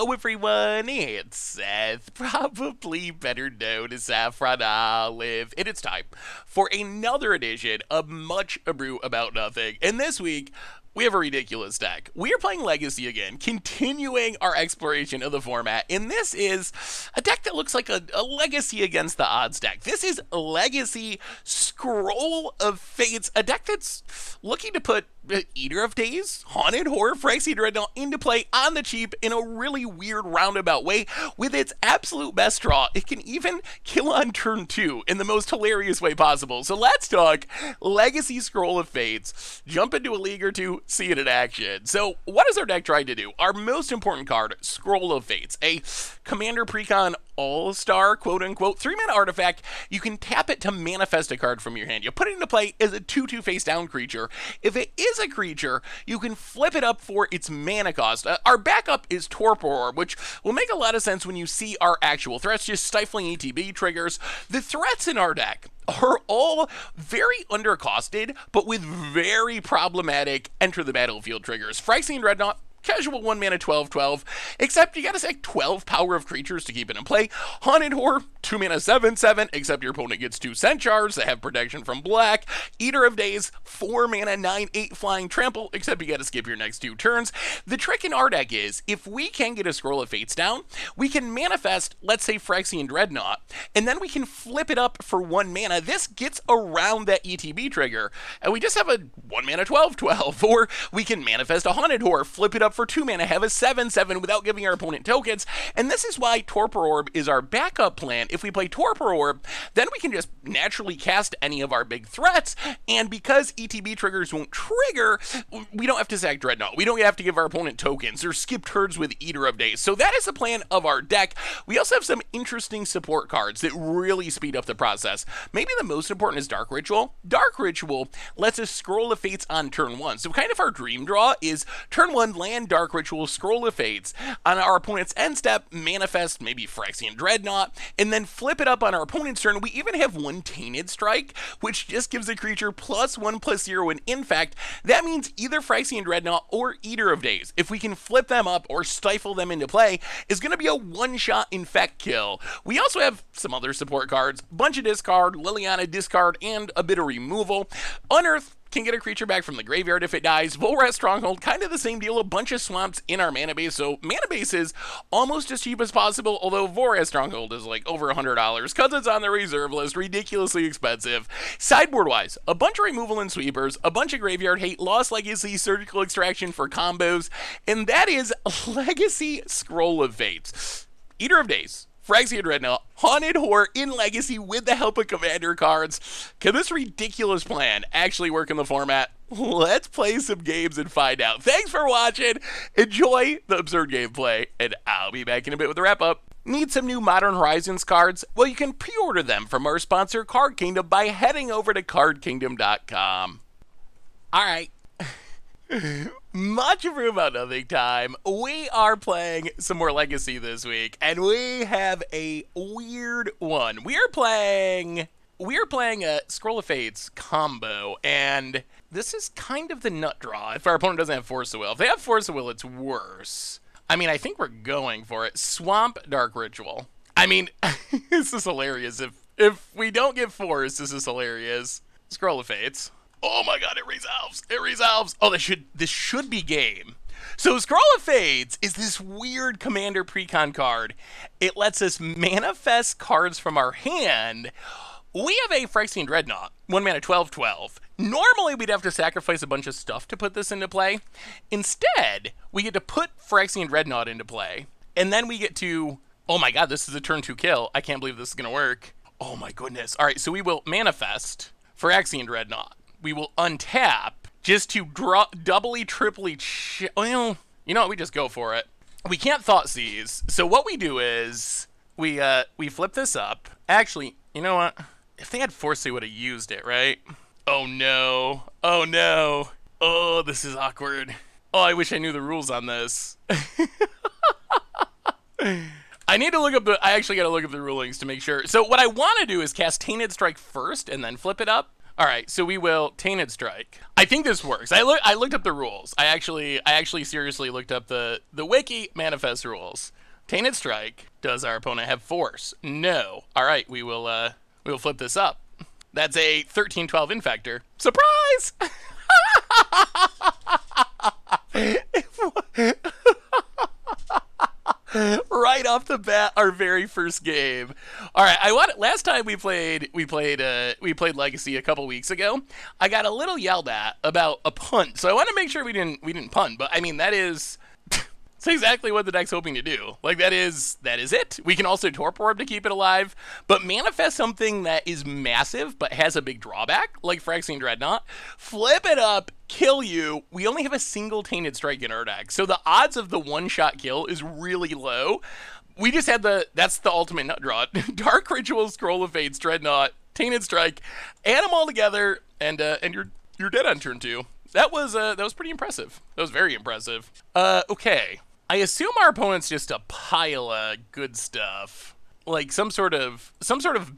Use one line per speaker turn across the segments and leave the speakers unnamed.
Hello everyone, it's Seth, probably better known as Saffron Olive, and it's time for another edition of Much Ado About Nothing. And this week, we have a ridiculous deck. We are playing Legacy again, continuing our exploration of the format, and this is a deck that looks like a Legacy against the odds deck. This is Legacy Scroll of Fates, a deck that's looking to put Eater of Days, Haunted Horror, Phyrexian Dreadnought into play on the cheap in a really weird roundabout way with its absolute best draw. It can even kill on turn 2 in the most hilarious way possible. So let's talk Legacy Scroll of Fates, jump into a league or two, see it in action. So what is our deck trying to do? Our most important card, Scroll of Fates, a Commander Precon all-star, quote-unquote, 3-mana artifact. You can tap it to manifest a card from your hand. You put it into play as a 2/2 face-down creature. If it is a creature, you can flip it up for its mana cost. Our backup is Torpor Orb, which will make a lot of sense when you see our actual threats, just stifling ETB triggers. The threats in our deck are all very undercosted, but with very problematic enter the battlefield triggers. Phyrexian Dreadnought, casual 1-mana 12/12, except you gotta sack 12 power of creatures to keep it in play. Haunted Horror, 2-mana 7/7, except your opponent gets 2 Centaurs that have protection from black. Eater of Days, 4-mana 9/8 flying trample, except you gotta skip your next 2 turns. The trick in our deck is, if we can get a Scroll of Fates down, we can manifest, let's say, Phyrexian Dreadnought, and then we can flip it up for 1 mana. This gets around that ETB trigger, and we just have a 1-mana 12/12, or we can manifest a Haunted Horror, flip it up for 2 mana, have a 7/7 without giving our opponent tokens, and this is why Torpor Orb is our backup plan. If we play Torpor Orb, then we can just naturally cast any of our big threats, and because ETB triggers won't trigger, we don't have to sack Dreadnought. We don't have to give our opponent tokens or skip turns with Eater of Days. So that is the plan of our deck. We also have some interesting support cards that really speed up the process. Maybe the most important is Dark Ritual. Dark Ritual lets us Scroll of Fates on turn 1. So kind of our dream draw is turn 1, land Dark Ritual, Scroll of Fates. On our opponent's end step, manifest maybe Phyrexian Dreadnought, and then flip it up on our opponent's turn. We even have 1 Tainted Strike, which just gives a creature +1/+0, and in fact, that means either Phyrexian Dreadnought or Eater of Days, if we can flip them up or stifle them into play, is going to be a 1-shot infect kill. We also have some other support cards, bunch of discard, Liliana discard, and a bit of removal. Unearth can get a creature back from the graveyard if it dies. Volrath Stronghold, kind of the same deal, a bunch of swamps in our mana base, so mana base is almost as cheap as possible, although Volrath Stronghold is like over $100 because it's on the reserve list, ridiculously expensive. Sideboard-wise, a bunch of removal and sweepers, a bunch of graveyard hate, Lost Legacy, Surgical Extraction for combos, and that is Legacy Scroll of Fates. Eater of Days, Phyrexian Dreadnought, Haunted Horror in Legacy with the help of Commander cards. Can this ridiculous plan actually work in the format? Let's play some games and find out. Thanks for watching. Enjoy the absurd gameplay, and I'll be back in a bit with a wrap-up. Need some new Modern Horizons cards? Well, you can pre-order them from our sponsor, Card Kingdom, by heading over to cardkingdom.com. All right. Much ado about nothing time. We are playing some more Legacy this week, and we have a weird one. We are playing a Scroll of Fates combo, and this is kind of the nut draw if our opponent doesn't have Force of Will. If they have Force of Will, it's worse. I mean, I think we're going for it. Swamp Dark Ritual. I mean, this is hilarious. If we don't get Force, this is hilarious. Scroll of Fates. Oh my god, it resolves. It resolves. Oh, this should be game. So Scroll of Fates is this weird Commander Precon card. It lets us manifest cards from our hand. We have a Phyrexian Dreadnought, 1-mana 12/12. Normally, we'd have to sacrifice a bunch of stuff to put this into play. Instead, we get to put Phyrexian Dreadnought into play. And then we get to... Oh my god, this is a turn 2 kill. I can't believe this is going to work. Oh my goodness. All right, so we will manifest Phyrexian Dreadnought. We will untap just to draw doubly, triply... Well, you know what? We just go for it. We can't Thoughtseize. So what we do is we flip this up. Actually, you know what? If they had Force, they would have used it, right? Oh no. Oh no. Oh, this is awkward. Oh, I wish I knew the rules on this. I need to look up I actually got to look up the rulings to make sure. So what I want to do is cast Tainted Strike first and then flip it up. All right, so we will Tainted Strike. I think this works. I looked up the rules. I actually seriously looked up the wiki manifest rules. Tainted Strike. Does our opponent have force? No. All right, we will flip this up. That's a 13-12 infector. Surprise! Right off the bat, our very first game. All right, last time we played Legacy a couple weeks ago. I got a little yelled at about a punt, so I want to make sure we didn't punt. But I mean, that is it's exactly what the deck's hoping to do. Like that is it. We can also Torpor Orb to keep it alive, but manifest something that is massive but has a big drawback, like Phyrexian Dreadnought. Flip it up, kill you. We only have a single Tainted Strike in our deck, so the odds of the one-shot kill is really low. We just had that's the ultimate nut draw. Dark Ritual, Scroll of Fates, Dreadnought, Tainted Strike, add them all together, and you're dead on turn 2. That was pretty impressive. That was very impressive. Okay. I assume our opponent's just a pile of good stuff. Like some sort of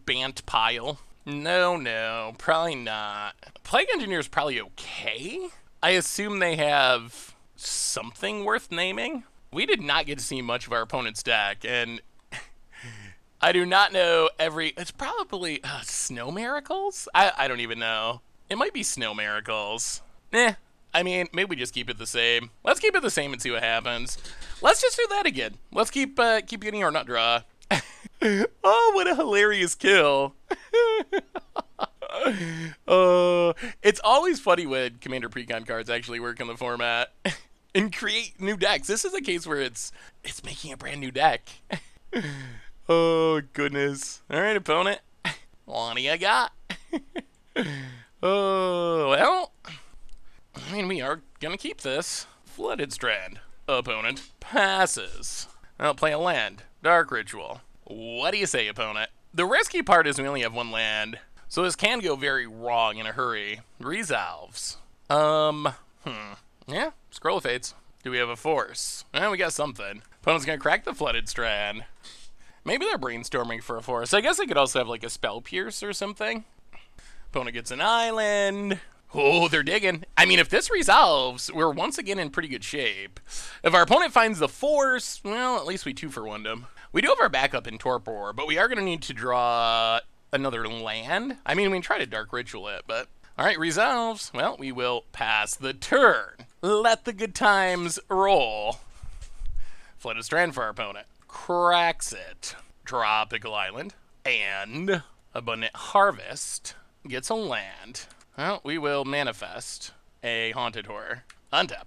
Bant pile. No, probably not. Plague Engineer's probably okay. I assume they have something worth naming. We did not get to see much of our opponent's deck, and I do not know it's probably Snow Miracles? I don't even know. It might be Snow Miracles. I mean, maybe we just keep it the same. Let's keep it the same and see what happens. Let's just do that again. Let's keep getting our nut draw. Oh, what a hilarious kill. It's always funny when Commander Precon cards actually work in the format and create new decks. This is a case where it's making a brand new deck. Oh, goodness. All right, opponent. What do you got? Oh, well, I mean, we are going to keep this. Flooded Strand. Opponent passes. I'll play a land. Dark Ritual. What do you say, opponent? The risky part is we only have one land, so this can go very wrong in a hurry. Resolves. Yeah, Scroll of Fates. Do we have a force? We got something. Opponent's going to crack the Flooded Strand. Maybe they're brainstorming for a force. I guess I could also have like a Spell Pierce or something. Opponent gets an island. Oh, they're digging. I mean, if this resolves, we're once again in pretty good shape. If our opponent finds the force, well, at least we 2-for-1'd them. We do have our backup in Torpor, but we are going to need to draw another land. I mean, we can try to Dark Ritual it, but... All right, resolves. Well, we will pass the turn. Let the good times roll. Flooded Strand for our opponent. Cracks it. Tropical Island. And Abundant Harvest gets a land. Well, we will manifest a Haunted Horror. Untap.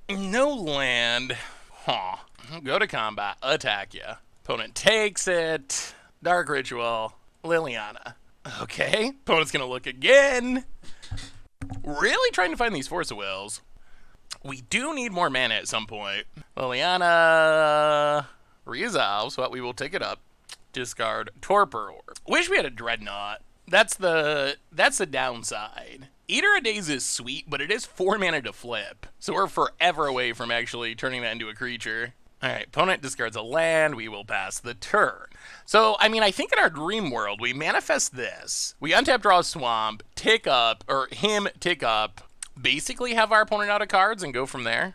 No land. Huh. Go to combat. Attack ya. Opponent takes it. Dark Ritual. Liliana. Okay. Opponent's gonna look again. Really trying to find these Force of Wills. We do need more mana at some point. Liliana resolves. Well, we will take it up. Discard Torpor Orb. Wish we had a Dreadnought. That's the downside. Eater of Days is sweet, but it is 4 mana to flip. So we're forever away from actually turning that into a creature. Alright, opponent discards a land, we will pass the turn. So, I mean, I think in our dream world, we manifest this. We untap, draw a swamp, tick up, basically have our opponent out of cards and go from there.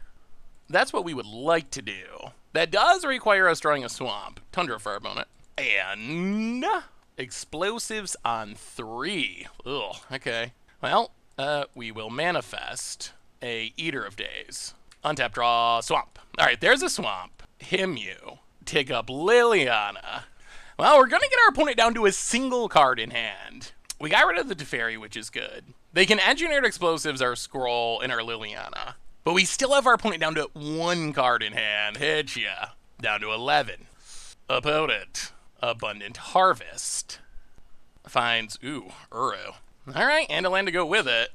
That's what we would like to do. That does require us drawing a swamp. Tundra for our opponent. And... explosives on 3. Ugh, okay. Well, we will manifest a Eater of Days. Untap, draw, swamp. Alright, there's a swamp. Himyu. Take up Liliana. Well, we're gonna get our opponent down to a single card in hand. We got rid of the Teferi, which is good. They can engineer explosives, our Scroll, and our Liliana. But we still have our opponent down to 1 card in hand. Hit ya. Down to 11. Opponent. Abundant Harvest. Finds, Uro. Alright, and a land to go with it.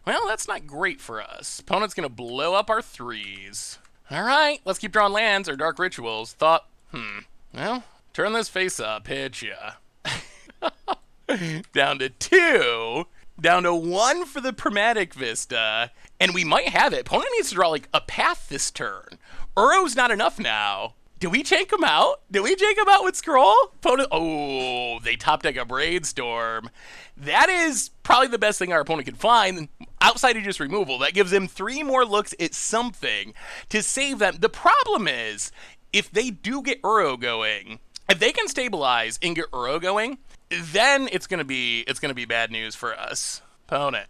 Well, that's not great for us. Opponent's gonna blow up our 3s. Alright, let's keep drawing lands or Dark Rituals. Well, turn this face up, hit ya. Down to 2. Down to 1 for the Prismatic Vista. And we might have it. Opponent needs to draw like a path this turn. Uro's not enough now. Did we jank him out? Did we jank him out with Scroll? Opponent, oh, they top deck a Brainstorm. That is probably the best thing our opponent could find outside of just removal. That gives him 3 more looks at something to save them. The problem is, if they do get Uro going, if they can stabilize and get Uro going, then it's gonna be bad news for us. Opponent,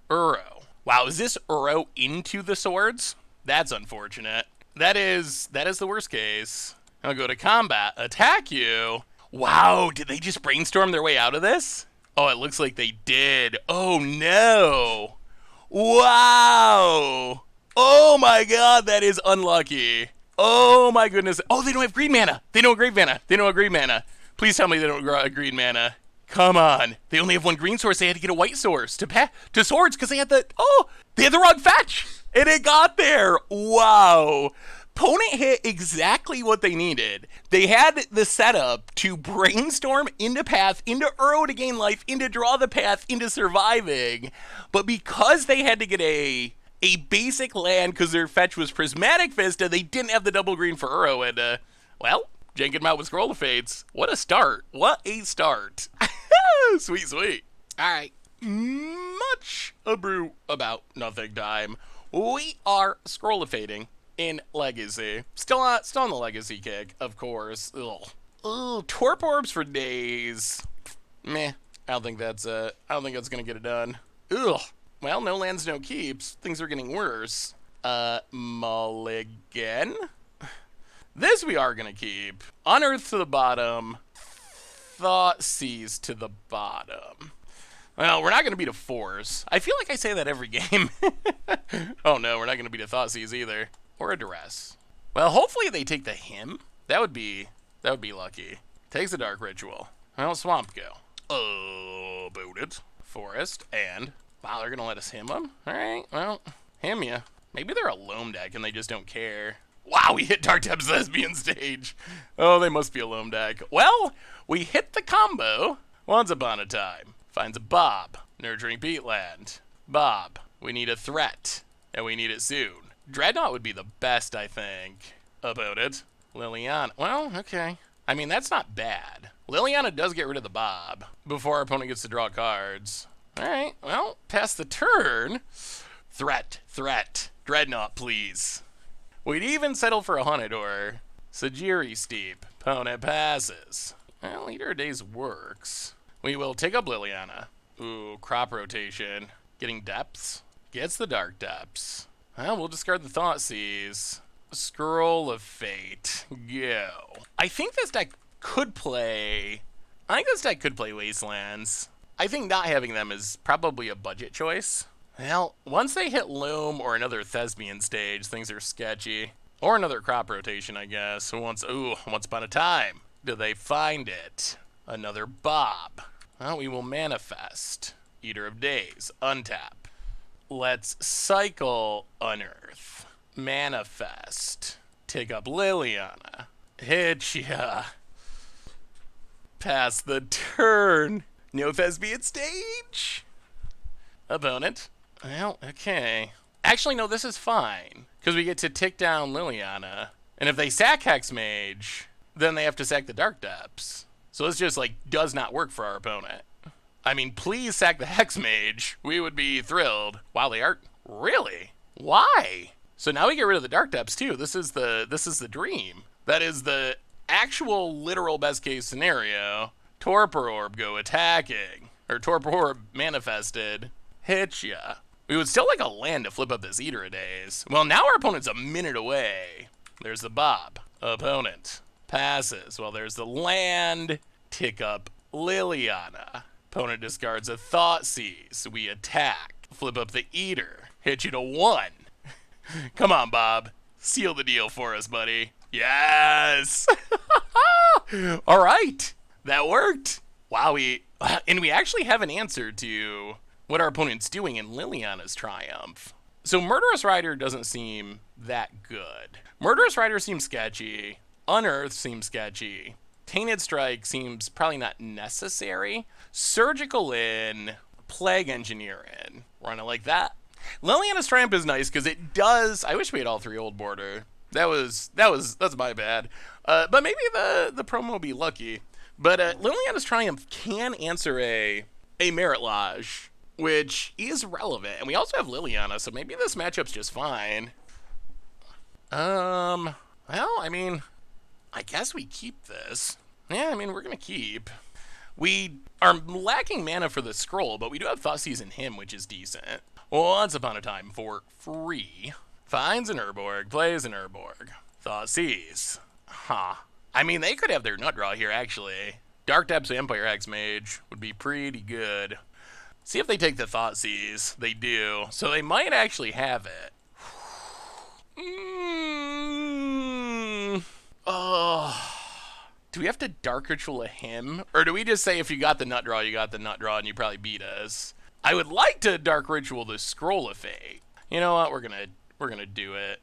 Uro. Wow, is this Uro into the swords? That's unfortunate. That is the worst case. I'll go to combat, attack you. Wow, did they just brainstorm their way out of this? Oh, it looks like they did. Oh no. Wow. Oh my god, that is unlucky. Oh my goodness. Oh, they don't have green mana. They don't have green mana. They don't have green mana. Please tell me they don't have green mana. Come on. They only have 1 green source. They had to get a white source to swords because they had the wrong fetch. And it got there. Wow. Opponent hit exactly what they needed. They had the setup to brainstorm into path, into Uro to gain life, into draw the path, into surviving. But because they had to get a basic land because their fetch was Prismatic Vista, they didn't have the double green for Uro. And, well, janking him out with Scroll of Fates. What a start. What a start. Sweet, sweet. All right. Much ado about nothing time. We are Scroll of Fating in Legacy. Still on the Legacy kick, of course. Ugh. Torp Orbs for days. Meh. I don't think that's gonna get it done. Ugh. Well, no lands, no keeps. Things are getting worse. Mulligan. This we are gonna keep. Unearth to the bottom. Thoughtseize to the bottom. Well, we're not going to beat a Force. I feel like I say that every game. Oh no, we're not going to beat a Thoughtseize either. Or a Duress. Well, hopefully they take the Hymn. That would be lucky. Takes a Dark Ritual. Well, Swamp go. Oh, booted. Forest, and... Wow, they're going to let us Hymn them? Alright, well, Hymn ya. Maybe they're a loam deck and they just don't care. Wow, we hit Dark Depths Thespian stage. Oh, they must be a loam deck. Well, we hit the combo once upon a time. Finds a Bob. Nurturing Peatland. Bob. We need a threat. And we need it soon. Dreadnought would be the best, I think, about it. Liliana. Well, okay. I mean, that's not bad. Liliana does get rid of the Bob before our opponent gets to draw cards. Alright, well, pass the turn. Threat. Dreadnought, please. We'd even settle for a Hunador. Sajiri Steep. Opponent passes. Well, Leader of Days works. We will take up Liliana. Ooh, crop rotation. Getting depths. Gets the Dark Depths. Well, we'll discard the Thoughtseize. Scroll of Fate. Go. I think this deck could play Wastelands. I think not having them is probably a budget choice. Well, once they hit Loam or another Thespian stage, things are sketchy. Or another crop rotation, I guess. Once upon a time. Do they find it? Another Bob. Well, we will manifest. Eater of Days. Untap. Let's cycle Unearth. Manifest. Take up Liliana. Hit ya. Pass the turn. No Thespian stage. Opponent. Well, okay. Actually, no, this is fine. Because we get to tick down Liliana. And if they sack Hexmage, then they have to sack the Dark Depths. So this just, does not work for our opponent. I mean, please sack the Hexmage. We would be thrilled. Wow, they are... Really? Why? So now we get rid of the Dark Depths, too. This is the dream. That is the actual, literal best-case scenario. Torpor Orb go attacking. Or Torpor Orb manifested. Hit ya. We would still like a land to flip up this Eater of Days. Well, now our opponent's a minute away. There's the Bob. Opponent. Passes. Well, there's the land. Tick up Liliana. Opponent discards a Thoughtseize. We attack. Flip up the Eater. Hit you to 1. Come on, Bob. Seal the deal for us, buddy. Yes! All right. That worked. Wow, we actually have an answer to what our opponent's doing in Liliana's Triumph. So Murderous Rider doesn't seem that good. Murderous Rider seems sketchy. Unearth seems sketchy. Tainted Strike seems probably not necessary. Surgical in, Plague Engineer in. Run it like that. Liliana's Triumph is nice because it does... I wish we had all 3 old border. That's my bad. But maybe the promo will be lucky. But Liliana's Triumph can answer a Merit Lodge, which is relevant. And we also have Liliana, so maybe this matchup's just fine. Well, I mean, I guess we keep this. Yeah, I mean, we're going to keep. We are lacking mana for the scroll, but we do have Thoughtseize in him, which is decent. Once upon a time for free. Finds an Urborg, plays an Urborg. Thoughtseize. Huh. I mean, they could have their nut draw here, actually. Dark Depths Vampire Hexmage would be pretty good. See if they take the Thoughtseize. They do. So they might actually have it. Oh. Do we have to Dark Ritual a him? Or do we just say if you got the nut draw, you got the nut draw and you probably beat us? I would like to Dark Ritual the Scroll of Fate. You know what? We're gonna do it.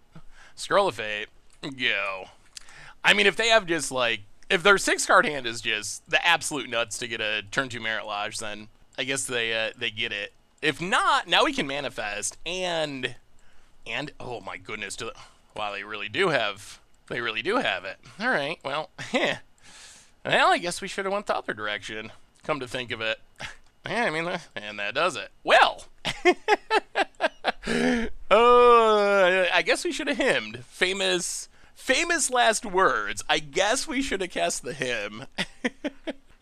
Scroll of Fate. Go. I mean, if they have just like, if their 6-card hand is just the absolute nuts to get a turn 2 Merit Lodge, then I guess they get it. If not, now we can manifest and oh my goodness, wow, they really do have it. All right, well, well, I guess we should have went the other direction. Come to think of it, yeah, I mean, and that does it. Well, I guess we should have hymned. Famous last words. I guess we should have cast the hymn.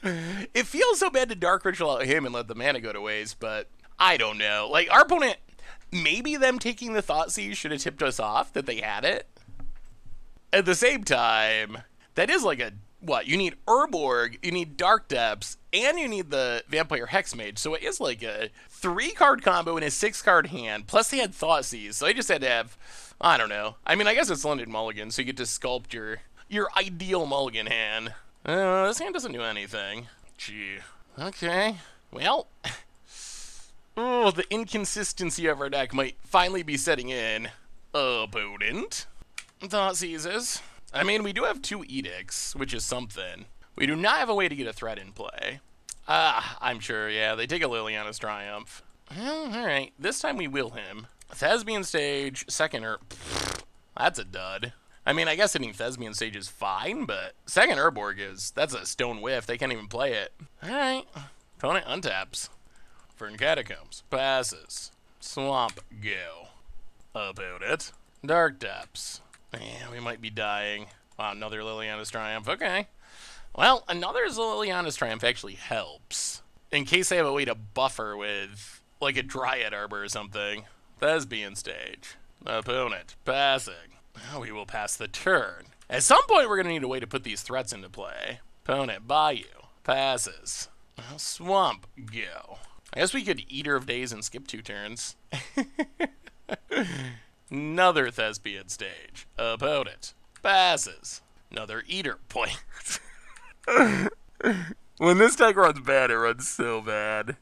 It feels so bad to Dark Ritual out him and let the mana go to waste, but I don't know. Like, our opponent, maybe them taking the Thoughtseize should have tipped us off that they had it. At the same time, that is like what? You need Urborg, you need Dark Depths, and you need the Vampire Hexmage. So it is like a 3-card combo in a 6-card hand. Plus they had Thoughtseize, so I just had to have, I don't know. I mean, I guess it's London Mulligan, so you get to sculpt your ideal Mulligan hand. This hand doesn't do anything. Gee. Okay. Well. Oh, the inconsistency of our deck might finally be setting in. Opponent. Thoughtseizes. I mean, we do have 2 Edicts, which is something. We do not have a way to get a threat in play. I'm sure, yeah, they take a Liliana's Triumph. Well, alright. This time we will him. Thespian Stage, second that's a dud. I mean, I guess hitting Thespian Stage is fine, but second Urborg that's a stone whiff. They can't even play it. Alright. Opponent untaps. Fern Catacombs. Passes. Swamp, go. Opponent. Dark Depths. Yeah, we might be dying. Wow, another Liliana's Triumph. Okay. Well, another Liliana's Triumph actually helps. In case they have a way to buffer with, like, a Dryad Arbor or something. Thespian Stage. Opponent. Passing. We will pass the turn. At some point, we're going to need a way to put these threats into play. Opponent, Bayou. Passes. Well, Swamp, go. I guess we could Eater of Days and skip 2 turns. Another Thespian Stage. Opponent. Passes. Another Eater. Point. When this deck runs bad, it runs so bad.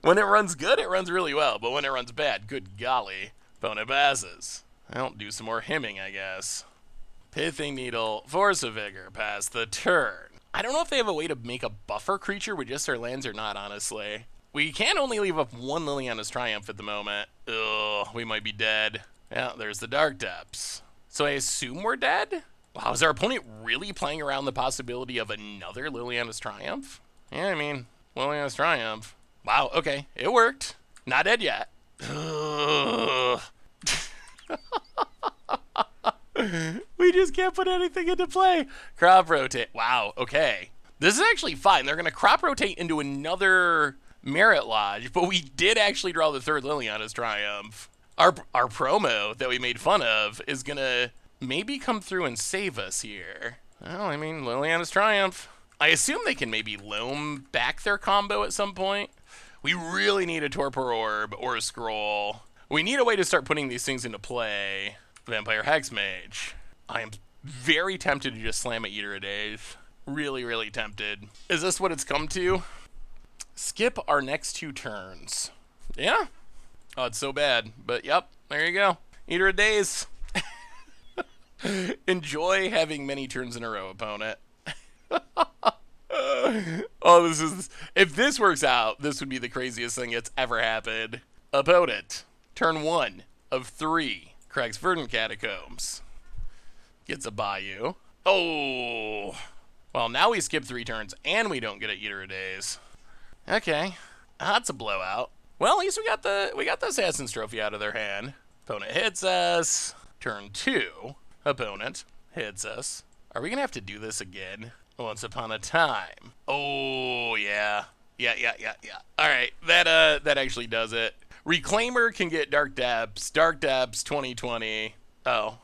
When it runs good, it runs really well. But when it runs bad, good golly. Opponent passes. I'll do some more hymning, I guess. Pithing Needle, Force of Vigor, pass the turn. I don't know if they have a way to make a buffer creature with just their lands or not, honestly. We can only leave up 1 Liliana's Triumph at the moment. Ugh, we might be dead. Yeah, there's the Dark Depths. So I assume we're dead? Wow, is our opponent really playing around the possibility of another Liliana's Triumph? Yeah, I mean, Liliana's Triumph. Wow, okay, it worked. Not dead yet. Ugh. We just can't put anything into play. Crop rotate. Wow, okay. This is actually fine. They're going to crop rotate into another Merit Lodge, but we did actually draw the 3rd Liliana's Triumph. Our promo that we made fun of is going to maybe come through and save us here. Well, I mean, Liliana's Triumph. I assume they can maybe loam back their combo at some point. We really need a Torpor Orb or a Scroll. We need a way to start putting these things into play. Vampire Hexmage. I am very tempted to just slam a Eater of Days. Really, really tempted. Is this what it's come to? Skip our next 2 turns. Yeah? Oh, it's so bad. But yep, there you go. Eater of Days. Enjoy having many turns in a row, opponent. Oh, this is... If this works out, this would be the craziest thing that's ever happened. Opponent. Turn 1 of 3. Craig's Verdant Catacombs. Gets a Bayou. Oh! Well, now we skip 3 turns, and we don't get a Eater of Days. Okay. That's a blowout. Well, at least we got the Assassin's Trophy out of their hand. Opponent hits us. Turn 2. Opponent hits us. Are we going to have to do this again? Once upon a time. Oh, yeah. Yeah. All right, that actually does it. Reclaimer can get Dark Depths. Dark Depths 2020. Oh.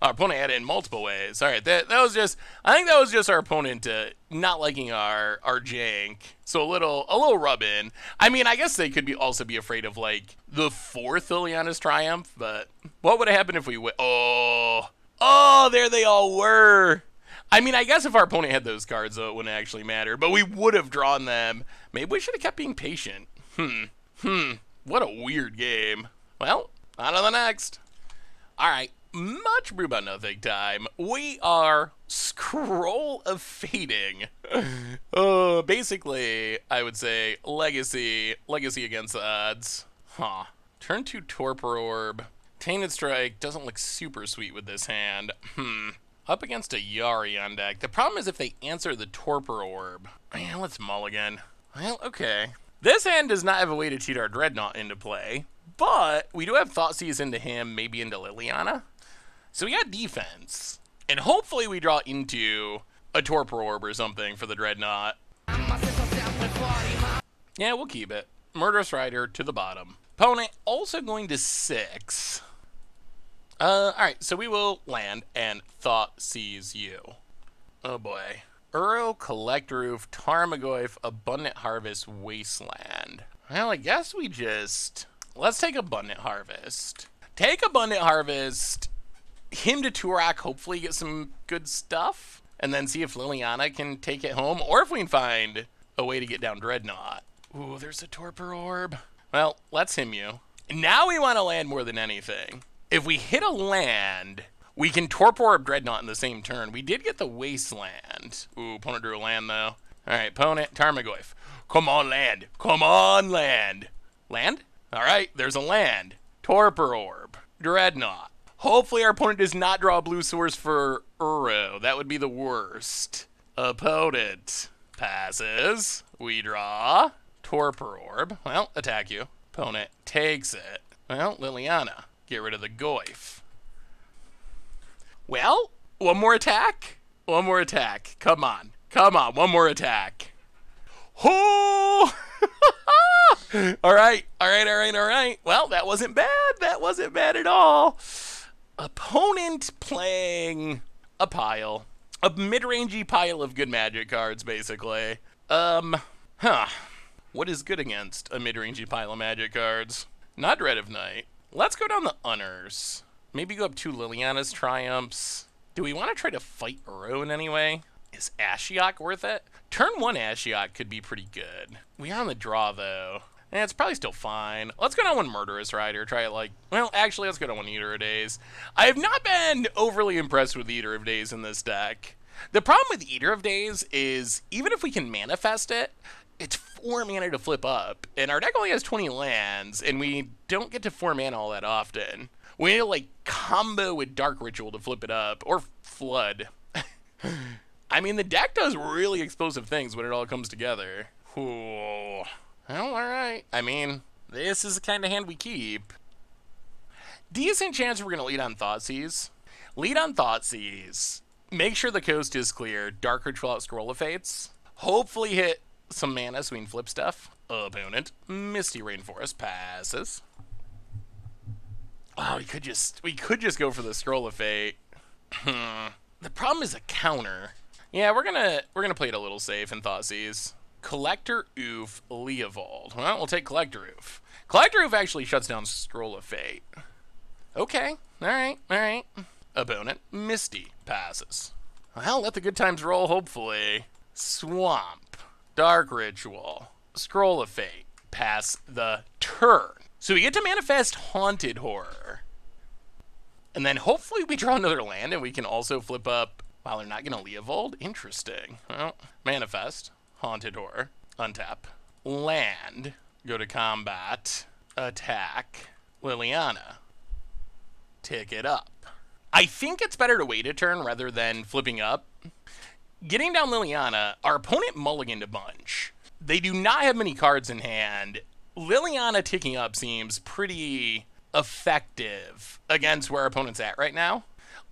Our opponent had it in multiple ways. All right, that was just, I think that was just our opponent not liking our jank. So a little rub in. I mean, I guess they could also be afraid of like the 4th Liliana's Triumph, but what would have happened if we went? Oh, there they all were. I mean, I guess if our opponent had those cards, though, it wouldn't actually matter. But we would have drawn them. Maybe we should have kept being patient. What a weird game. Well, on to the next. All right. Much brew about nothing time. We are Scroll of Fading. Basically, I would say Legacy against the odds. Turn 2 Torpor Orb. Tainted Strike doesn't look super sweet with this hand. Up against a Yari on deck. The problem is if they answer the Torpor Orb. Man, let's mulligan. Well, okay. This hand does not have a way to cheat our Dreadnought into play, but we do have Thoughtseize into him, maybe into Liliana. So we got defense, and hopefully we draw into a Torpor Orb or something for the Dreadnought. Yeah, we'll keep it. Murderous Rider to the bottom. Opponent also going to 6. Alright, so we will land and Thoughtseize you. Oh boy. Uro, Collect Roof, Tarmogoyf, Abundant Harvest, Wasteland. Well, I guess we just... Let's take Abundant Harvest. Take Abundant Harvest, him to Turak, hopefully get some good stuff, and then see if Liliana can take it home, or if we can find a way to get down Dreadnought. Ooh, there's a Torpor Orb. Well, let's him you. Now we want to land more than anything. If we hit a land, we can Torpor Orb Dreadnought in the same turn. We did get the Wasteland. Ooh, opponent drew a land, though. All right, opponent, Tarmogoyf. Come on, land. Come on, land. Land? All right, there's a land. Torpor Orb. Dreadnought. Hopefully our opponent does not draw a blue source for Uro. That would be the worst. Opponent passes. We draw. Torpor Orb. Well, attack you. Opponent takes it. Well, Liliana. Get rid of the Goyf. Well, one more attack? One more attack. Come on. Come on, one more attack. Oh! All right. Well, that wasn't bad. That wasn't bad at all. Opponent playing a pile. A mid-rangey pile of good Magic cards, basically. What is good against a mid-rangey pile of Magic cards? Not Dread of Night. Let's go down the Unners. Maybe go up 2 Liliana's Triumphs. Do we want to try to fight Uro in any way? Is Ashiok worth it? Turn 1 Ashiok could be pretty good. We are on the draw, though. It's probably still fine. Let's go down 1 Murderous Rider. Try it well, actually, let's go down 1 Eater of Days. I have not been overly impressed with Eater of Days in this deck. The problem with Eater of Days is, even if we can manifest it, it's 4 mana to flip up. And our deck only has 20 lands, and we don't get to 4 mana all that often. We need to, combo with Dark Ritual to flip it up, or Flood. I mean, the deck does really explosive things when it all comes together. Ooh. Well, alright. I mean, this is the kind of hand we keep. Decent chance we're going to lead on Thoughtseize. Lead on Thoughtseize. Make sure the coast is clear. Dark Ritual out Scroll of Fates. Hopefully hit some mana so we can flip stuff. Opponent. Misty Rainforest passes. Oh, we could just go for the Scroll of Fate. The problem is a counter. Yeah, we're gonna play it a little safe in Thoughtseize. Collector Oof, Leovold. Well, we'll take Collector Oof. Collector Oof actually shuts down Scroll of Fate. Okay, alright. Opponent, Misty, passes. Well, let the good times roll, hopefully. Swamp, Dark Ritual, Scroll of Fate, pass the turn. So we get to manifest Haunted Horror. And then hopefully we draw another land and we can also flip up. Wow, they're not going to Leovold? Interesting. Well, manifest. Haunted Horror. Untap. Land. Go to combat. Attack. Liliana. tick it up. I think it's better to wait a turn rather than flipping up. Getting down Liliana, our opponent mulliganed a bunch. They do not have many cards in hand. Liliana ticking up seems pretty effective against where our opponent's at right now.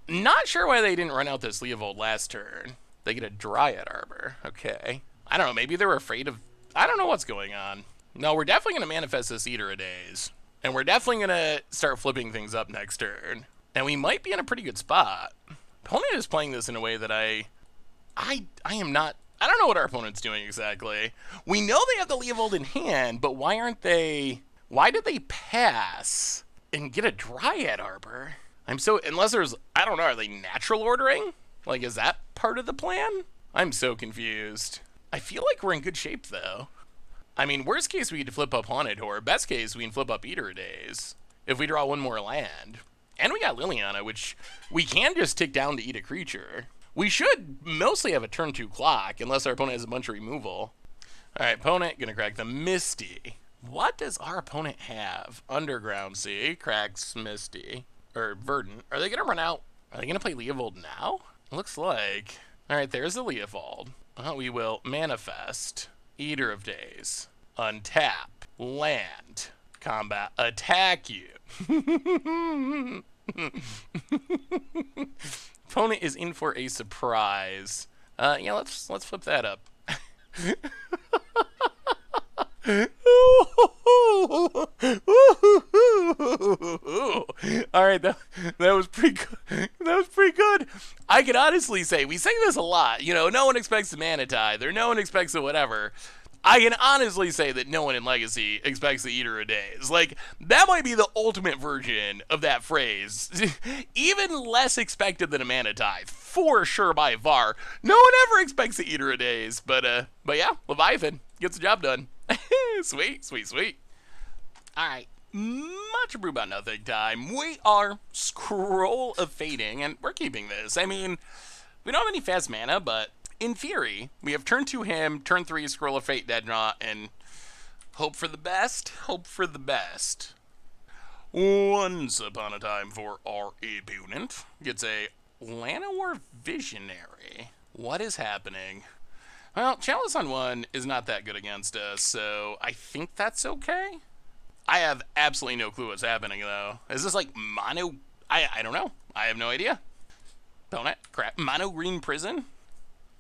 Not sure why they didn't run out this Leovold last turn. They get a Dryad Arbor. Okay. I don't know, maybe they were afraid of... I don't know what's going on. No, we're definitely going to manifest this Eater of Days. And we're definitely going to start flipping things up next turn. And we might be in a pretty good spot. Opponent is playing this in a way that I am not... I don't know what our opponent's doing exactly. We know they have the Leovold in hand, but why aren't they... Why did they pass and get a Dryad Arbor? I'm so... Unless there's... I don't know, are they natural ordering? Like, is that part of the plan? I'm so confused. I feel like we're in good shape, though. I mean, worst case, we could flip up Haunted Horde. Best case, we can flip up Eater of Days if we draw one more land. And we got Liliana, which we can just tick down to eat a creature. We should mostly have a turn 2 clock, unless our opponent has a bunch of removal. Alright, opponent, gonna crack the Misty. What does our opponent have? Underground Sea, cracks Misty. Or Verdant. Are they gonna run out? Are they gonna play Leovold now? Looks like. Alright, there's the Leovold. We will manifest Eater of Days. Untap. Land. Combat. Attack you. Opponent is in for a surprise. Yeah, let's flip that up. All right, that was pretty good. That was pretty good. I can honestly say we say this a lot. You know, no one expects the Mana Tithe, or no one expects the whatever. I can honestly say that no one in Legacy expects the Eater of Days. Like, that might be the ultimate version of that phrase. Even less expected than a Mana Tithe, for sure by far. No one ever expects the Eater of Days. But yeah, Leviathan gets the job done. Sweet, sweet, sweet. Alright, much ado about nothing time. We are Scroll of Fating, and we're keeping this. I mean, we don't have any fast mana, but in theory, we have turn 2 him, turn 3 Scroll of Fate, Dreadnought, and hope for the best, hope for the best. Once upon a time for our opponent gets a Llanowar Visionary. What is happening? Well, Chalice on 1 is not that good against us, so I think that's okay. I have absolutely no clue what's happening, though. Is this like mono... I don't know. I have no idea. Opponent, crap. Mono Green Prison?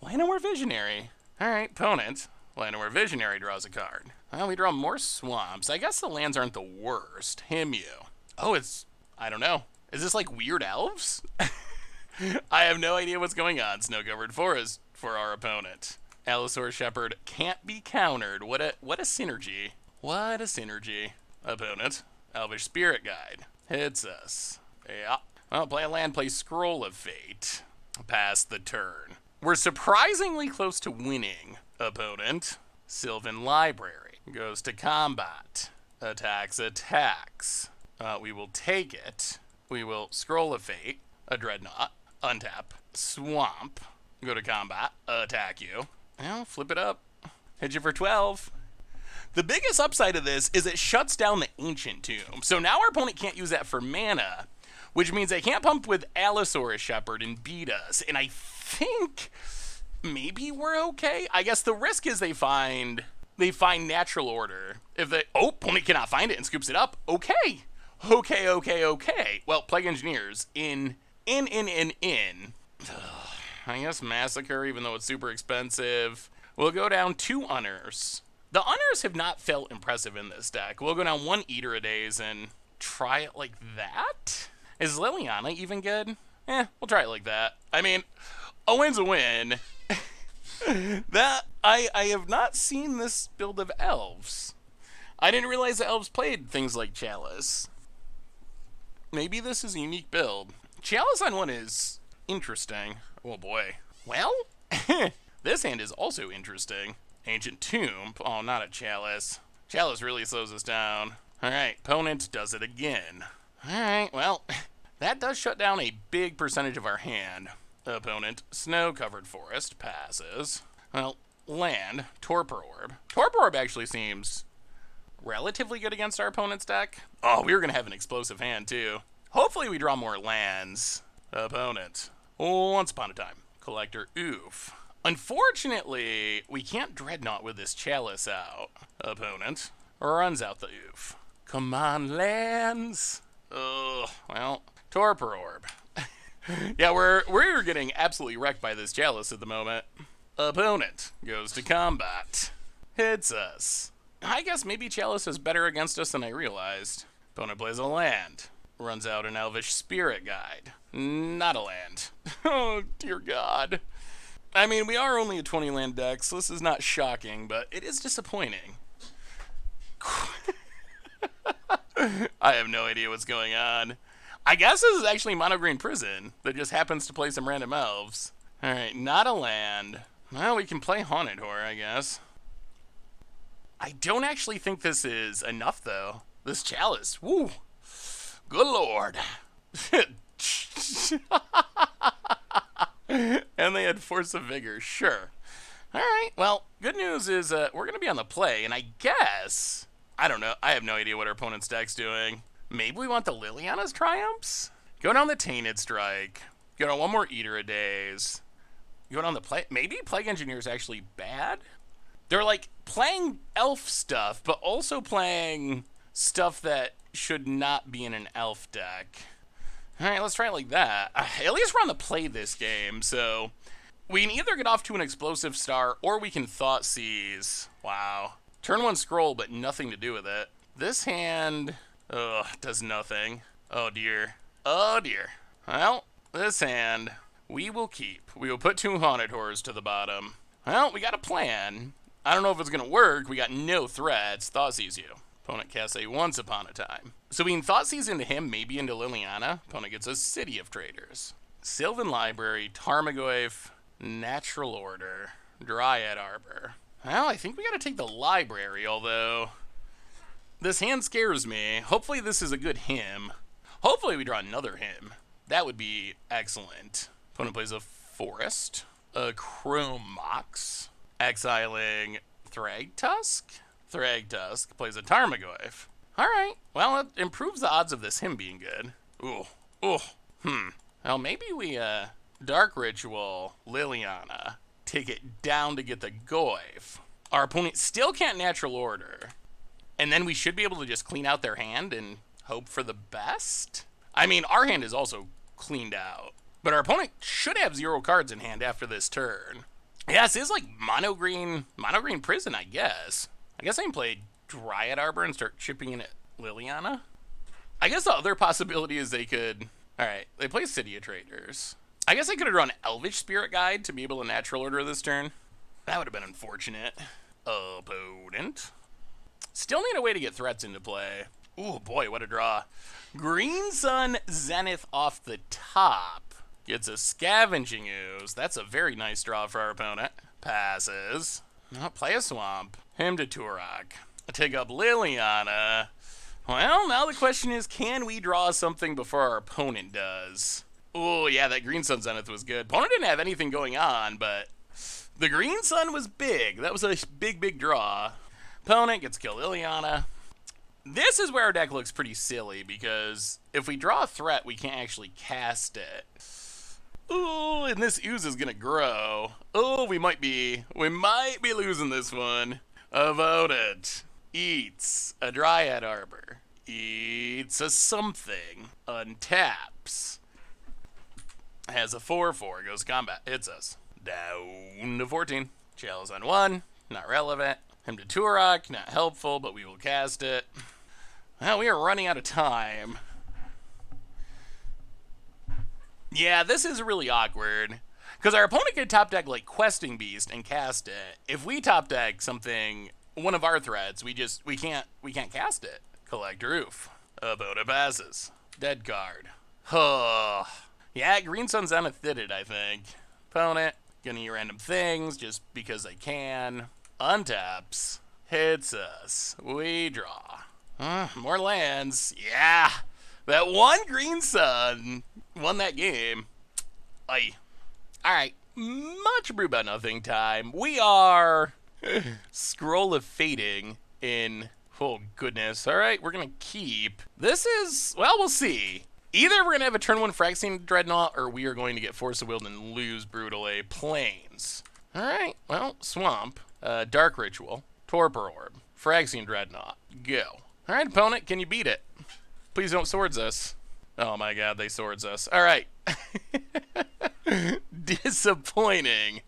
Llanowar Visionary. Alright, opponent. Llanowar Visionary draws a card. Well, we draw more swamps. I guess the lands aren't the worst. Him you. Oh, it's... I don't know. Is this like Weird Elves? I have no idea what's going on. Snow-covered forest for our opponent. Allosaur Shepherd can't be countered. What a synergy. What a synergy. Opponent. Elvish Spirit Guide. Hits us. Yeah. Well, play a land, play Scroll of Fate. Pass the turn. We're surprisingly close to winning. Opponent. Sylvan Library. Goes to combat. Attacks. We will take it. We will Scroll of Fate. A Dreadnought. Untap. Swamp. Go to combat. Attack you. Well, flip it up. Hit you for 12. The biggest upside of this is it shuts down the Ancient Tomb. So now our opponent can't use that for mana, which means they can't pump with Allosaurus Shepherd and beat us. And I think maybe we're okay. I guess the risk is they find Natural Order. If they... Oh, opponent cannot find it and scoops it up. Okay. Well, Plague Engineers in. I guess Massacre, even though it's super expensive. We'll go down 2 Unners. The Unners have not felt impressive in this deck. We'll go down 1 Eater of Days and try it like that? Is Liliana even good? We'll try it like that. I mean, a win's a win. That I have not seen this build of Elves. I didn't realize the Elves played things like Chalice. Maybe this is a unique build. Chalice on 1 is interesting. Oh boy. Well, this hand is also interesting. Ancient Tomb. Oh, not a Chalice. Chalice really slows us down. Alright, opponent does it again. Alright, well, that does shut down a big percentage of our hand. Opponent, Snow-covered forest, passes. Well, land, Torpor Orb. Torpor Orb actually seems relatively good against our opponent's deck. Oh, we were going to have an explosive hand, too. Hopefully we draw more lands. Opponent. Once upon a time. Collector. Oof. Unfortunately, we can't Dreadnought with this Chalice out. Opponent. Runs out the oof. Come on, lands. Ugh. Well, Torpor Orb. Yeah, we're getting absolutely wrecked by this Chalice at the moment. Opponent goes to combat. Hits us. I guess maybe Chalice is better against us than I realized. Opponent plays a land. Runs out an Elvish Spirit Guide. Not a land. Oh, dear God. I mean, we are only a 20 land deck, so this is not shocking, but it is disappointing. I have no idea what's going on. I guess this is actually Mono Green Prison that just happens to play some random elves. Alright, not a land. Well, we can play Haunted Horror, I guess. I don't actually think this is enough, though. This Chalice. Woo! Good lord. And they had Force of Vigor, sure. Alright, well, good news is we're going to be on the play, and I guess... I don't know. I have no idea what our opponent's deck's doing. Maybe we want the Liliana's Triumphs? Go down the Tainted Strike. Go down one more Eater of Days. Go down the play. Maybe Plague Engineer is actually bad? They're like playing elf stuff, but also playing stuff that should not be in an elf deck. Alright, let's try it like that. At least we're on the play this game, so we can either get off to an explosive start or we can Thought Seize. Wow. Turn 1 scroll, but nothing to do with it. This hand, does nothing. Oh dear. Oh dear. Well, this hand, we will keep. We will put 2 Haunted Horrors to the bottom. Well, we got a plan. I don't know if it's going to work. We got no threats. Thought Seize you. Opponent casts a Once Upon a Time. So we can Thought Seize into him, maybe into Liliana. Opponent gets a City of Traders. Sylvan Library, Tarmogoyf, Natural Order, Dryad Arbor. Well, I think we gotta take the library, although this hand scares me. Hopefully this is a good hymn. Hopefully we draw another hymn. That would be excellent. Opponent plays a Forest, a Chrome Mox, exiling Thragtusk. Thragtusk plays a Tarmogoyf. Alright, well, it improves the odds of this hymn being good. Ooh, Well, maybe we, Dark Ritual, Liliana. Take it down to get the Goyf. Our opponent still can't Natural Order. And then we should be able to just clean out their hand and hope for the best? I mean, our hand is also cleaned out. But our opponent should have 0 cards in hand after this turn. Yeah, this is like Mono Green Prison, I guess. I guess I can play Dryad Arbor and start chipping in at Liliana. I guess the other possibility is they could... Alright, they play City of Traders. I guess I could have drawn Elvish Spirit Guide to be able to Natural Order this turn. That would have been unfortunate. Opponent. Still need a way to get threats into play. Ooh, boy, what a draw. Green Sun Zenith off the top. Gets a Scavenging Ooze. That's a very nice draw for our opponent. Passes. Play a Swamp. Him to Turok. Take up Liliana. Well, now the question is, can we draw something before our opponent does? Oh, yeah, that Green Sun Zenith was good. Opponent didn't have anything going on, but the Green Sun was big. That was a big draw. Opponent gets kill Liliana. This is where our deck looks pretty silly, because if we draw a threat, we can't actually cast it. Ooh, and this ooze is gonna grow. Oh, we might be losing this one. Opponent eats a Dryad Arbor. Eats a something. Untaps. Has a 4/4, goes combat, hits us. Down to 14. Chalice on 1, not relevant. Him to Turok, not helpful, but we will cast it. Well, we are running out of time. Yeah, this is really awkward. Because our opponent could top deck like Questing Beast and cast it. If we top deck something, one of our threats, we can't cast it. Collect Roof. Opponent passes. Dead card. Huh. Yeah, Green Sun Zenith did it, I think. Opponent, gonna eat random things just because I can. Untaps. Hits us. We draw. More lands. Yeah. That one Green Sun won that game. Aye. Alright. Much brew about nothing time. We are Scroll of Fating in... Oh, goodness. Alright, we're gonna keep. This is... Well, we'll see. Either we're going to have a turn 1 Phyrexian Dreadnought, or we are going to get Force of Will and lose brutally. Plains. Alright, well, Swamp, Dark Ritual, Torpor Orb, Phyrexian Dreadnought. Go. Alright, opponent, can you beat it? Please don't swords us. Oh my god, they swords us. Alright. Disappointing.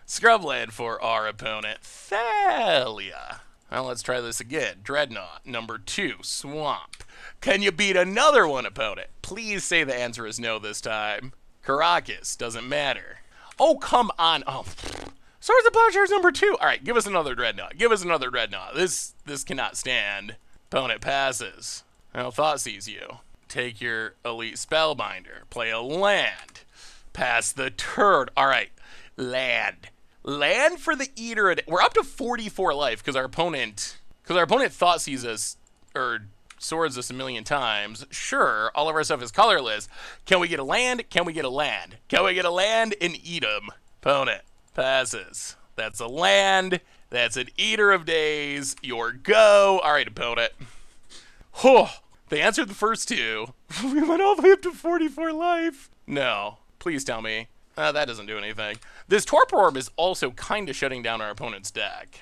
Scrubland for our opponent, Thalia. Well, let's try this again. Dreadnought, number 2, Swamp. Can you beat another one, opponent? Please say the answer is no this time. Caracas, doesn't matter. Oh, come on. Oh, Swords of Plowshares number 2. All right, give us another Dreadnought. Give us another Dreadnought. This cannot stand. Opponent passes. Well, Thoughtseize you. Take your Elite Spellbinder. Play a land. Pass the turn. All right, land. Land for the Eater. We're up to 44 life because our opponent Thoughtseize us, or swords us a million times. Sure, all of our stuff is colorless. Can we get a land? Can we get a land? Can we get a land and eat them? Opponent passes. That's a land. That's an Eater of Days. Your go. All right, opponent. Oh, they answered the first two. We went all the way up to 44 life. No, please tell me. That doesn't do anything. This Torpor Orb is also kind of shutting down our opponent's deck.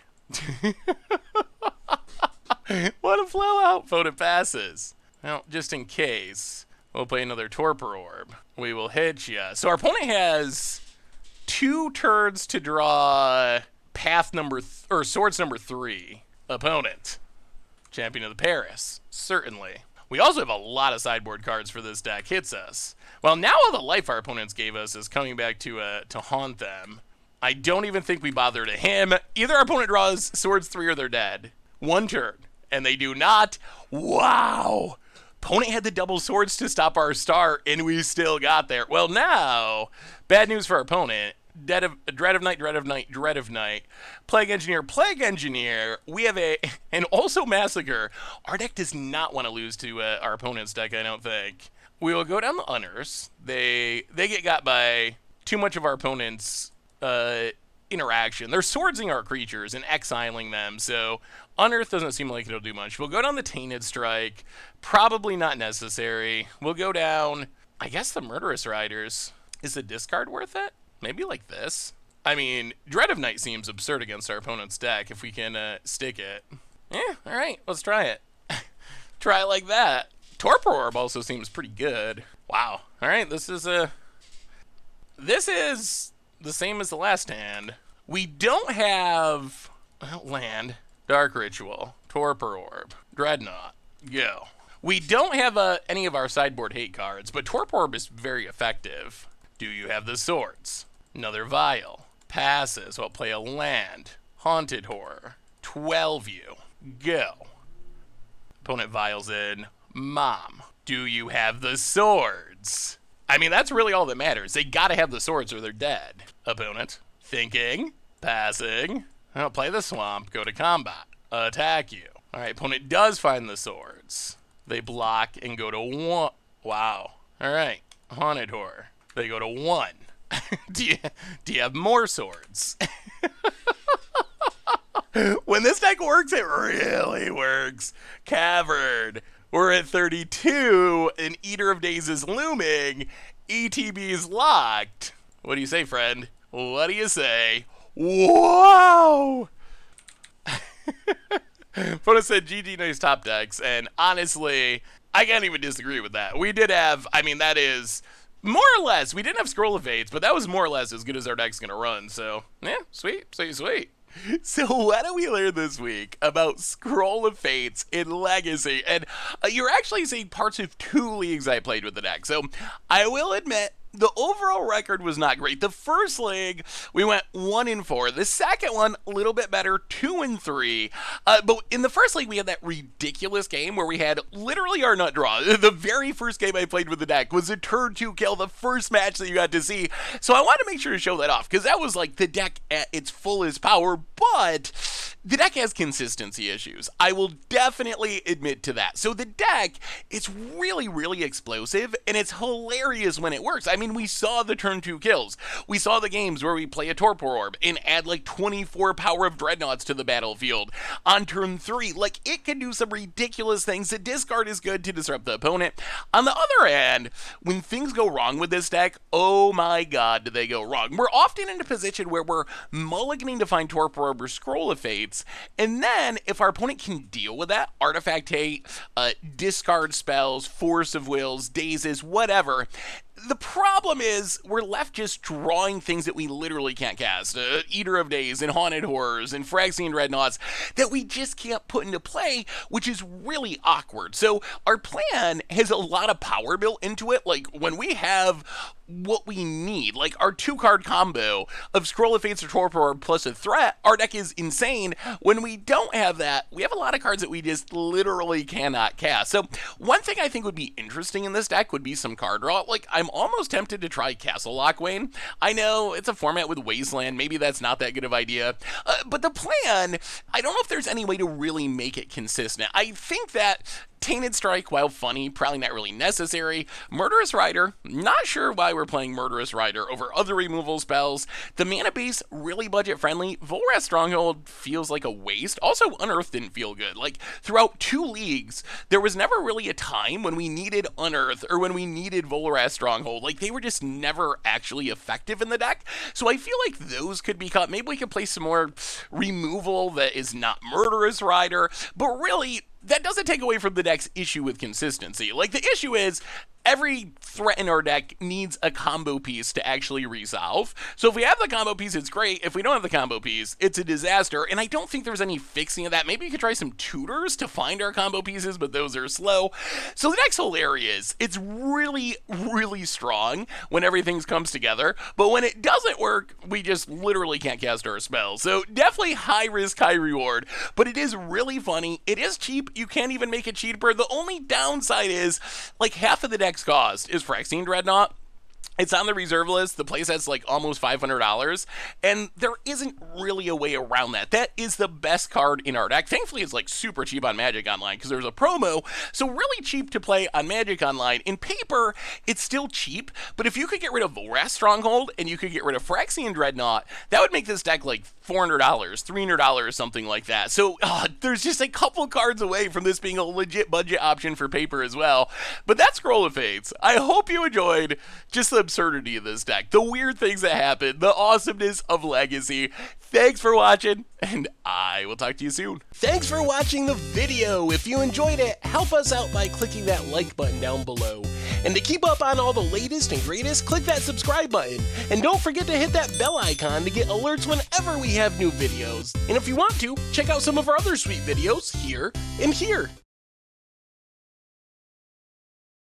What a blowout. Opponent passes. Well, just in case, we'll play another Torpor Orb. We will hit ya. So our opponent has 2 turns to draw path number, or swords number 3. Opponent. Champion of the Paris. Certainly. We also have a lot of sideboard cards for this deck. Hits us. Well, now all the life our opponents gave us is coming back to haunt them. I don't even think we bother to him. Either our opponent draws swords 3 or they're dead. 1 turn. And they do not. Wow. Opponent had the double swords to stop our start, and we still got there. Well, now, bad news for our opponent. Dread of Night, Dread of Night, Dread of Night. Plague Engineer, Plague Engineer. We have and also Massacre. Our deck does not want to lose to our opponent's deck, I don't think. We will go down the Unearths. They get got by too much of our opponent's interaction. They're swordsing our creatures and exiling them, so Unearth doesn't seem like it'll do much. We'll go down the Tainted Strike. Probably not necessary. We'll go down, I guess, the Murderous Riders. Is the discard worth it? Maybe like this. I mean, Dread of Night seems absurd against our opponent's deck if we can stick it. Yeah, all right, let's try it. Try it like that. Torpor Orb also seems pretty good. Wow. All right, this is the same as the last hand. We don't have land, Dark Ritual, Torpor Orb, Dreadnought. Go. We don't have any of our sideboard hate cards, but Torpor Orb is very effective. Do you have the swords? Another Vial. Passes. Well, play a land. Haunted Horror. 12U. Go. Opponent Vials in. Mom. Do you have the swords? I mean, that's really all that matters. They gotta have the swords or they're dead. Opponent. Thinking. Passing. I'll play the Swamp. Go to combat. Attack you. Alright, opponent does find the swords. They block and go to 1. Wow. Alright. Haunted Horror. They go to 1. Do you have more swords? When this deck works, it really works. Cavern. We're at 32. An Eater of Days is looming. ETB is locked. What do you say, friend? What do you say? Wow! Photo said GG nice top decks, and honestly, I can't even disagree with that. We did have, I mean, that is more or less, we didn't have Scroll of Fates, but that was more or less as good as our deck's gonna run, so yeah, sweet. So what do we learn this week about Scroll of Fates in Legacy? And you're actually seeing parts of 2 leagues I played with the deck, so I will admit, the overall record was not great. The first league, we went 1-4. The second one, a little bit better, 2-3. But in the first league, we had that ridiculous game where we had literally our nut draw. The very first game I played with the deck was a turn 2 kill, the first match that you got to see. So I wanted to make sure to show that off, because that was like the deck at its fullest power, but The deck has consistency issues. I will definitely admit to that. So the deck, it's really, really explosive, and it's hilarious when it works. I mean, we saw the turn 2 kills. We saw the games where we play a Torpor Orb and add like 24 power of Dreadnoughts to the battlefield. On turn 3, like, it can do some ridiculous things. The discard is good to disrupt the opponent. On the other hand, when things go wrong with this deck, oh my god, do they go wrong. We're often in a position where we're mulliganing to find Torpor Orb or Scroll of Fates, and then, if our opponent can deal with that, Artifact Hate, discard spells, Force of Wills, Dazes, whatever, the problem is we're left just drawing things that we literally can't cast. Eater of Days and Haunted Horrors and Phyrexian Dreadnoughts that we just can't put into play, which is really awkward. So our plan has a lot of power built into it. Like, when we have what we need, like our 2-card combo of Scroll of Fates or Torpor Orb plus a threat, our deck is insane. When we don't have that, we have a lot of cards that we just literally cannot cast. So one thing I think would be interesting in this deck would be some card draw. Like, I'm almost tempted to try Castle Lock, Wayne. I know it's a format with Wasteland. Maybe that's not that good of an idea. But the plan, I don't know if there's any way to really make it consistent. I think that Tainted Strike, while funny, probably not really necessary. Murderous Rider, not sure why we're playing Murderous Rider over other removal spells. The mana base, really budget friendly. Volrath Stronghold feels like a waste. Also, Unearth didn't feel good. Like, throughout 2 leagues, there was never really a time when we needed Unearth or when we needed Volrath Stronghold. Like, they were just never actually effective in the deck. So I feel like those could be cut. Maybe we could play some more removal that is not Murderous Rider. But really, that doesn't take away from the deck's issue with consistency. Like, the issue is every threat in our deck needs a combo piece to actually resolve. So if we have the combo piece, it's great. If we don't have the combo piece, it's a disaster. And I don't think there's any fixing of that. Maybe you could try some tutors to find our combo pieces, but those are slow. So the deck's hilarious. It's really, really strong when everything comes together. But when it doesn't work, we just literally can't cast our spells. So definitely high risk, high reward. But it is really funny. It is cheap. You can't even make it cheaper. The only downside is, like, half of the deck's cost is Phyrexian Dreadnought. It's on the reserve list. The playset's like almost $500, and there isn't really a way around that. That is the best card in our deck. Thankfully, it's like super cheap on Magic Online because there's a promo, so really cheap to play on Magic Online. In paper, it's still cheap, but if you could get rid of Volrath Stronghold and you could get rid of Phyrexian Dreadnought, that would make this deck like $400, $300, something like that. So there's just a couple cards away from this being a legit budget option for paper as well. But that's Scroll of Fates. I hope you enjoyed just the absurdity of this deck, the weird things that happen, the awesomeness of Legacy. Thanks for watching, and I will talk to you soon.
Thanks for watching the video. If you enjoyed it, help us out by clicking that like button down below. And to keep up on all the latest and greatest, click that subscribe button. And don't forget to hit that bell icon to get alerts whenever we have new videos. And if you want to, check out some of our other sweet videos here and here.